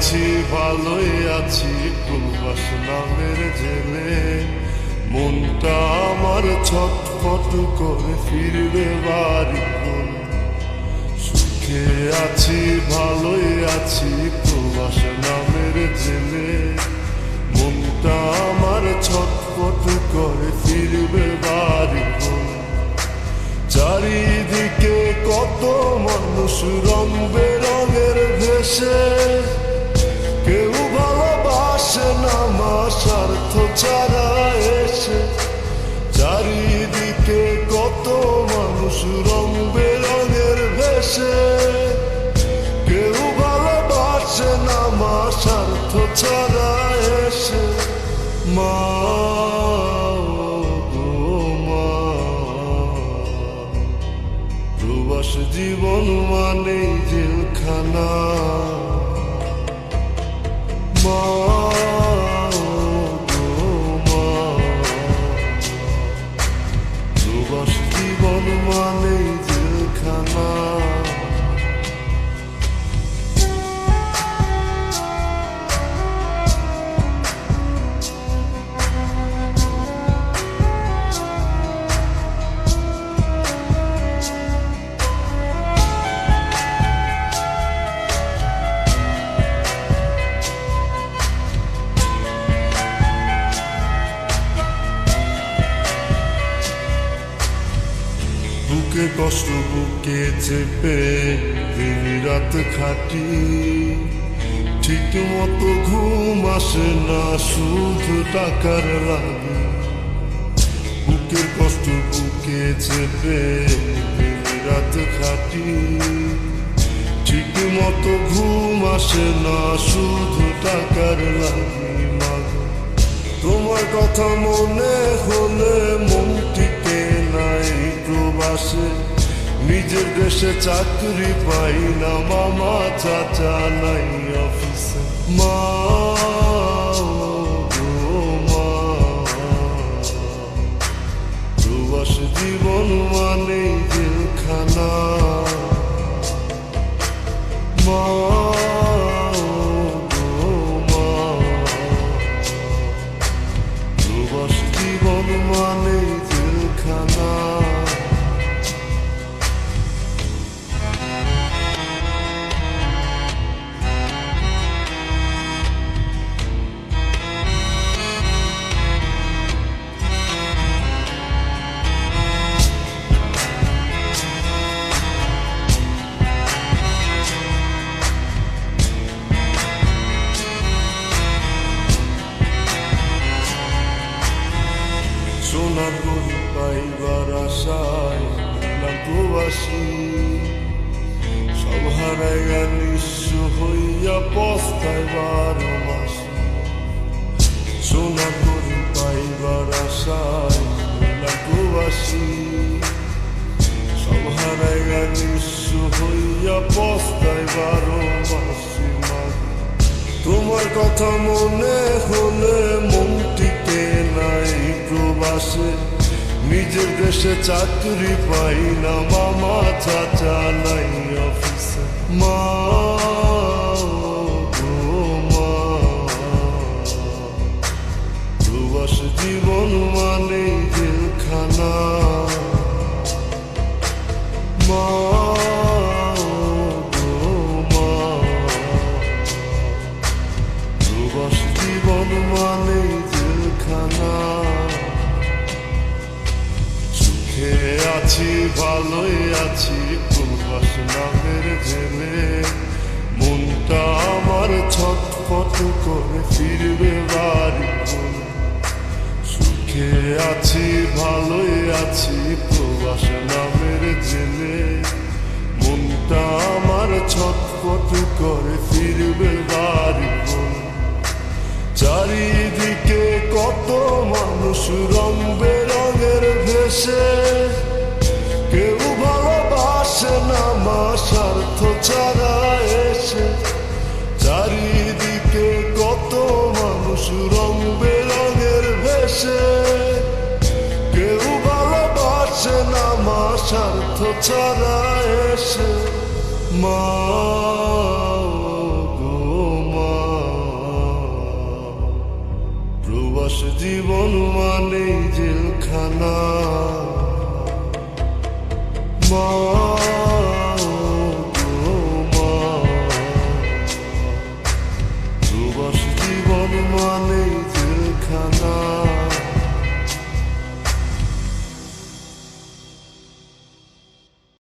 আছি ভালোই আছি প্রবাস নামের জেলে, মনটা আমার ছটফট করে ফিরবে বাড়ি বলে। সুখে আছি ভালোই আছি প্রবাস নামের জেলে, মনটা আমার ছটফট করে ফিরবে বাড়ি বলে। চারিদিকে কত মানুষ রং বেরঙের ভেসে, কেউ ভালোবাসে না মা স্বার্থ ছাড়া এসে। চারিদিকে কত মানুষ রং বেরঙের ভেসে, কেউ ভালোবাসে না মা স্বার্থ ছাড়া এসে। মা প্রবাস জীবন মানে জেলখানা। মা প্রবাস জীবন মানে জেলখানা। বুকে কষ্ট বুকে চেপে দিন রাত খাটি, ঠিক মতো ঘুম আসে না শুধু টাকার লাগে। বুকে কষ্ট বুকে চেপে দিন রাত খাটি, ঠিক মতো ঘুম আসে না শুধু টাকার লাগে। মাগো তোমার কথা মনে হলে মন টিকে নাই প্রবাসে। নিজের দেশে চাকরি পাই না মামা চাচা নাই অফিসে। মা প্রবাস জীবন মানে জেলখানা। মা প্রবাস জীবন মানে জেলখানা। সোনার গরু পাইবার আশায় হইলাম প্রবাসী, সব হারাইয়া নিঃস্ব হইয়া পস্তায় 12 মাসি। সোনার গরু পাইবার আশায় হইলাম প্রবাসী, সব হারাইয়া নিঃস্ব হইয়া পস্তায় 12 মাসি। তোমার কথা মনে হলে মন টিকে নাই প্রবাসে। নিজের দেশে চাকরি পাই না মামা চাচা নাই অফিসে। মা প্রবাস জীবন মানে জেলখানা। মা প্রবাস জীবন মানে জেলখানা। সুখে আছি ভালোই আছি প্রবাস নামের জেলে, মনটা আমার ছটফট করে ফিরবে বাড়ি বলে। সুখে আছি ভালোই আছি প্রবাস নামের জেলে, মনটা আমার ছটফট করে ফিরবে বাড়ি বলে। চারিদিকে কত মানুষ রং বেরঙের ভেসে, কেউ ভালোবাসে না মা স্বার্থ ছাড়া এসে। চারিদিকে কত মানুষ রং বেরঙের ভেসে, কেউ ভালোবাসে না মা স্বার্থ ছাড়া এসে। মা গো মা জীবন মানেই জেলখানা। মা